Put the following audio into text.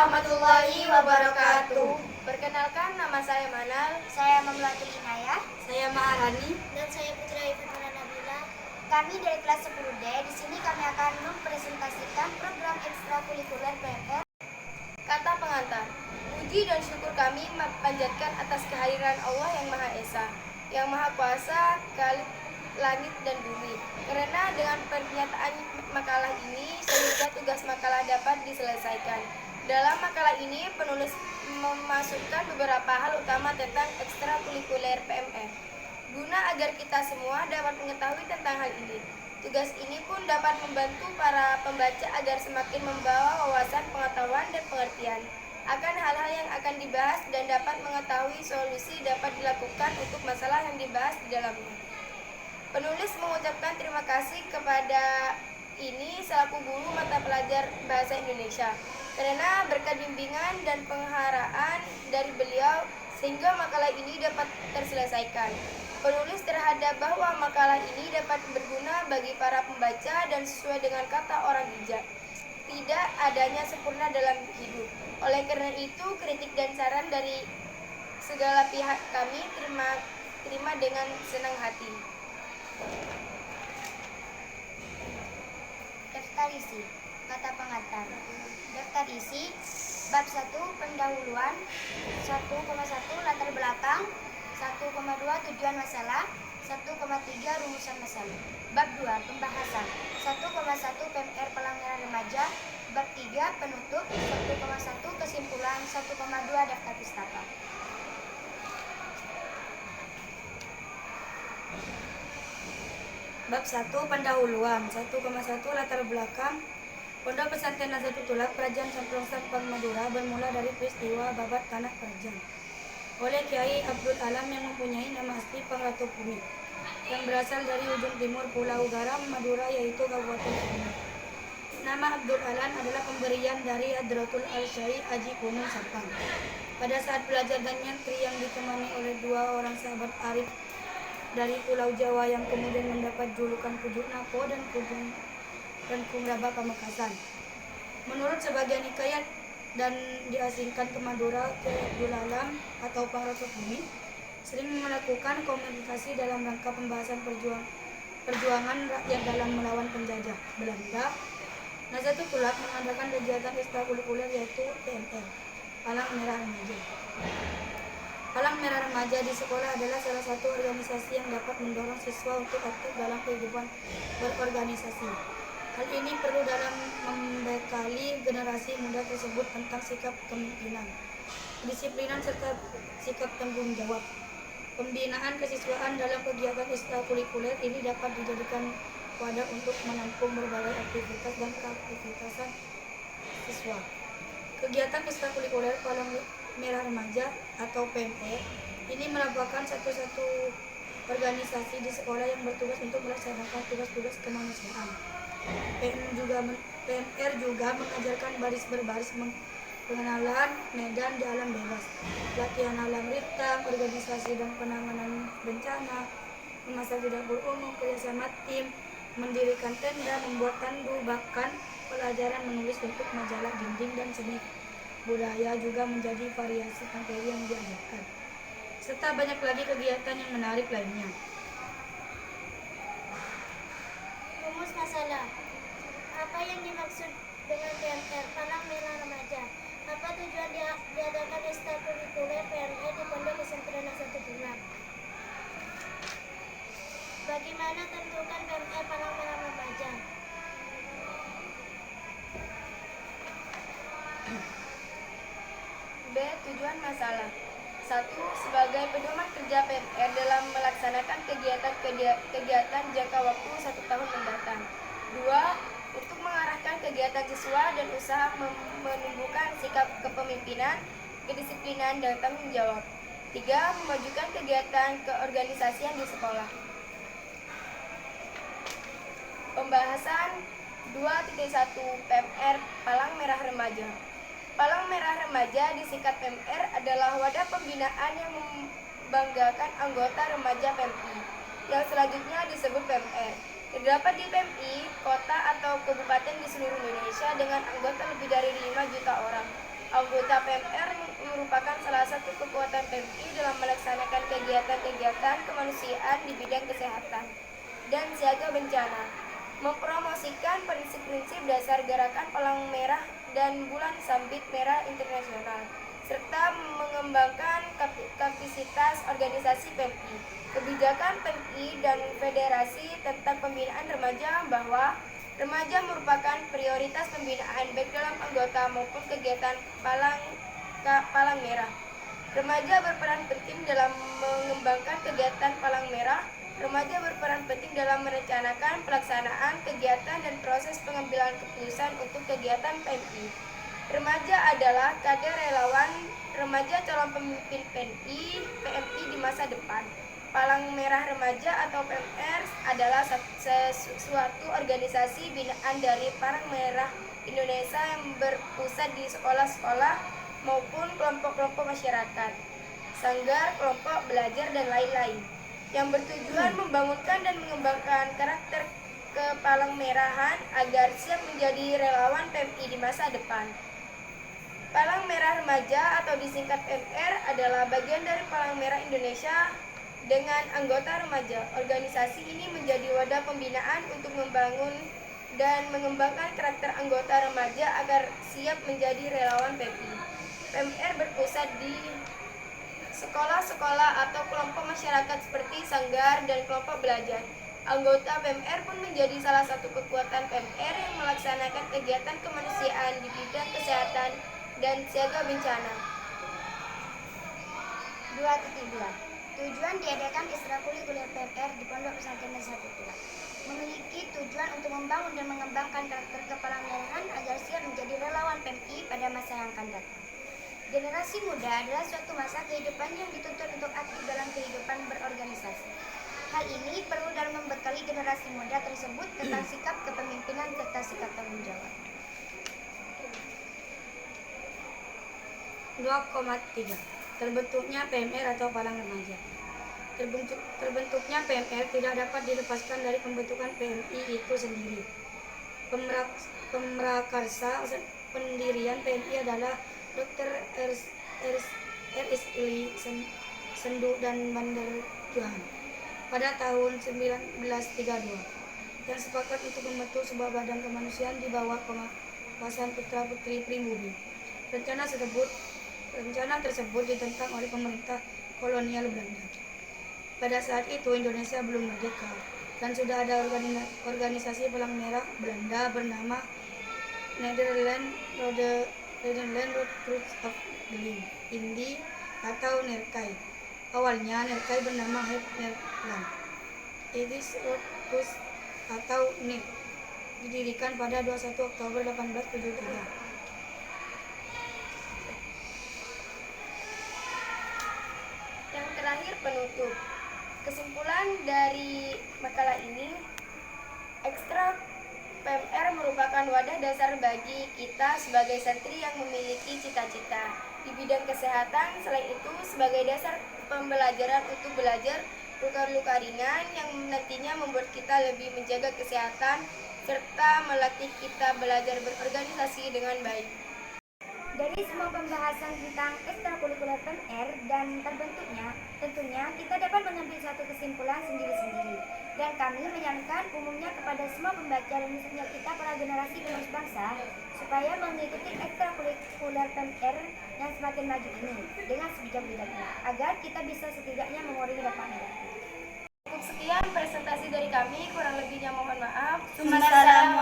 warahmatullahi wabarakatuh. Perkenalkan, nama saya Manal. Saya Mamlatul Inayah. Saya Maharani. Dan saya Putra Ifatullah Nabila. Kami dari kelas 10D. Di sini kami akan mempresentasikan program ekstrakurikuler PMR. Kata pengantar, puji dan syukur kami panjatkan atas kehadiran Allah yang Maha Esa, yang Maha Kuasa, Khalik langit dan bumi. Karena dengan pernyataan makalah ini, sehingga tugas makalah dapat diselesaikan. Dalam makalah ini, penulis memasukkan beberapa hal utama tentang ekstrakurikuler PMR, guna agar kita semua dapat mengetahui tentang hal ini. Tugas ini pun dapat membantu para pembaca agar semakin membawa wawasan, pengetahuan, dan pengertian akan hal-hal yang akan dibahas dan dapat mengetahui solusi dapat dilakukan untuk masalah yang dibahas di dalamnya. Penulis mengucapkan terima kasih kepada ini selaku guru mata pelajar Bahasa Indonesia karena berkat bimbingan dan pengharaan dari beliau sehingga makalah ini dapat terselesaikan. Penulis terhadap bahwa makalah ini dapat berguna bagi para pembaca dan sesuai dengan kata orang bijak. Tidak adanya sempurna dalam hidup. Oleh karena itu, kritik dan saran dari segala pihak kami terima dengan senang hati. Daftar isi. Kata pengantar. Daftar isi. Bab 1 pendahuluan, 1,1 latar belakang, 1,2 tujuan masalah, 1,3 rumusan masalah. Bab 2 pembahasan, 1,1 PMR Palang Merah Remaja. Bab 3 penutup, 1,1 kesimpulan, 1,2 daftar pustaka. Bab 1 pendahuluan, 1,1 latar belakang. Pondok Pesantren Nazatul Tulab Kerajaan Semprong Sampang Madura bermula dari peristiwa babat tanah kerajaan oleh Kiai Abdul Alam yang mempunyai nama asli Pangratu Bumi yang berasal dari ujung timur Pulau Garam Madura yaitu Kabupaten Sumut. Nama Abdul Alam adalah pemberian dari Hadratul Al-Syai Haji Gunung Sampang. Pada saat belajar dan nyantri yang ditemani oleh dua orang sahabat arif dari Pulau Jawa yang kemudian mendapat julukan Pujuk Nako dan Kungraba Pamekasan. Menurut sebagian hikayat dan diasingkan ke Madura, Kiai Abdul Alam atau Pangratu Bumi sering melakukan komunikasi dalam rangka pembahasan perjuangan rakyat dalam melawan penjajah Belanda. Nazatul Tulab mengadakan kegiatan ekstrakurikuler yaitu PMR, Palang Merah Remaja. Palang Merah Remaja di sekolah adalah salah satu organisasi yang dapat mendorong siswa untuk aktif dalam kehidupan berorganisasi. Hal ini perlu dalam membekali generasi muda tersebut tentang sikap kepemimpinan, kedisiplinan serta sikap tanggung jawab. Pembinaan kesiswaan dalam kegiatan ekstrakurikuler ini dapat dijadikan wadah untuk menampung berbagai aktivitas dan keaktivitasan siswa. Kegiatan ekstrakurikuler Palang Merah Remaja atau PMR ini merupakan satu-satu organisasi di sekolah yang bertugas untuk melaksanakan tugas-tugas kemanusiaan. PMR juga mengajarkan baris berbaris, pengenalan medan di alam bebas, latihan alam rintang, organisasi dan penanganan bencana, memasak di dapur umum, kerjasama tim, mendirikan tenda, membuat tandu, bahkan pelajaran menulis untuk majalah dinding dan seni budaya juga menjadi variasi materi yang diajarkan, serta banyak lagi kegiatan yang menarik lainnya. Rumus masalah. Apa yang dimaksud dengan PMR Palang Merah Remaja? Apa tujuan diadakan ekstrakurikuler PMR di Pondok Pesantren Nazatul Tulab? Bagaimana tentukan PMR Palang Merah Remaja? B. Tujuan masalah. 1. Sebagai pedoman kerja PMR dalam melaksanakan kegiatan jangka waktu 1 tahun mendatang. 2. Untuk mengarahkan kegiatan siswa dan usaha menumbuhkan sikap kepemimpinan, kedisiplinan, dan tanggung jawab. 3. Memajukan kegiatan keorganisasian di sekolah. Pembahasan 2.1 PMR Palang Merah Remaja. Palang Merah Remaja disingkat PMR adalah wadah pembinaan yang membanggakan anggota remaja PMI yang selanjutnya disebut PMR. Terdapat di PMI, kota atau kabupaten di seluruh Indonesia dengan anggota lebih dari 5 juta orang. Anggota PMR merupakan salah satu kekuatan PMI dalam melaksanakan kegiatan-kegiatan kemanusiaan di bidang kesehatan dan siaga bencana, mempromosikan prinsip-prinsip dasar gerakan Palang Merah dan Bulan Sabit Merah Internasional, serta mengembangkan kapasitas organisasi PMI, kebijakan PMI dan federasi tentang pembinaan remaja bahwa remaja merupakan prioritas pembinaan baik dalam anggota maupun kegiatan Palang Merah. Remaja berperan penting dalam mengembangkan kegiatan Palang Merah. Remaja berperan penting dalam merencanakan pelaksanaan kegiatan dan proses pengambilan keputusan untuk kegiatan PMI. Remaja adalah kader relawan remaja calon pemimpin PMI di masa depan. Palang Merah Remaja atau PMR adalah suatu organisasi binaan dari Palang Merah Indonesia yang berpusat di sekolah-sekolah maupun kelompok-kelompok masyarakat, sanggar, kelompok belajar, dan lain-lain, yang bertujuan membangunkan dan mengembangkan karakter kepalang merahan agar siap menjadi relawan PMI di masa depan. Palang Merah Remaja atau disingkat PMR adalah bagian dari Palang Merah Indonesia dengan anggota remaja. Organisasi ini menjadi wadah pembinaan untuk membangun dan mengembangkan karakter anggota remaja agar siap menjadi relawan PMI. PMR berpusat di sekolah-sekolah atau kelompok masyarakat seperti sanggar dan kelompok belajar. Anggota PMR pun menjadi salah satu kekuatan PMR yang melaksanakan kegiatan kemanusiaan di bidang kesehatan dan siaga bencana. 2.2 Tujuan diadakan ekstrakurikuler PMR di Pondok Pesantren Nazatul Tulak memiliki tujuan untuk membangun dan mengembangkan karakter kepalang merahan agar siap menjadi relawan PMI pada masa yang akan datang. Generasi muda adalah suatu masa kehidupan yang dituntut untuk aktif dalam kehidupan berorganisasi. Hal ini perlu dalam membekali generasi muda tersebut tentang sikap kepemimpinan serta sikap tanggung jawab. 2,3 Terbentuknya PMR atau Palang Remaja. Terbentuknya PMR tidak dapat dilepaskan dari pembentukan PMI itu sendiri. Pemrakarsa pendirian PMI adalah Dr. R.S.Li Sendu dan Bandar Johan pada tahun 1932 yang sepakat untuk membentuk sebuah badan kemanusiaan di bawah pengawasan putra-putri pribumi. Rencana tersebut ditentang oleh pemerintah kolonial Belanda. Pada saat itu Indonesia belum merdeka dan sudah ada organisasi Palang Merah Belanda bernama Nederland Recruits of Berlin, Indi atau Nerkai. Awalnya Nerkai bernama Het Nederland. Idis Roodkus atau NIR didirikan pada 21 Oktober 1873. Yang terakhir, penutup. Kesimpulan dari makalah ini, ekstra PMR merupakan wadah dasar bagi kita sebagai santri yang memiliki cita-cita di bidang kesehatan. Selain itu, sebagai dasar pembelajaran untuk belajar luka-luka ringan yang nantinya membuat kita lebih menjaga kesehatan serta melatih kita belajar berorganisasi dengan baik. Dari semua pembahasan tentang ekstrakurikuler PMR dan terbentuknya, tentunya kita dapat mengambil suatu kesimpulan sendiri-sendiri. Dan kami menyarankan umumnya kepada semua pembaca dan khususnya kita para generasi penerus bangsa supaya mengikuti ekstrakurikuler PMR yang semakin maju ini dengan sebijak-bijaknya agar kita bisa setidaknya mengurangi dampak negatif. Cukup sekian presentasi dari kami, kurang lebihnya mohon maaf. Assalamualaikum.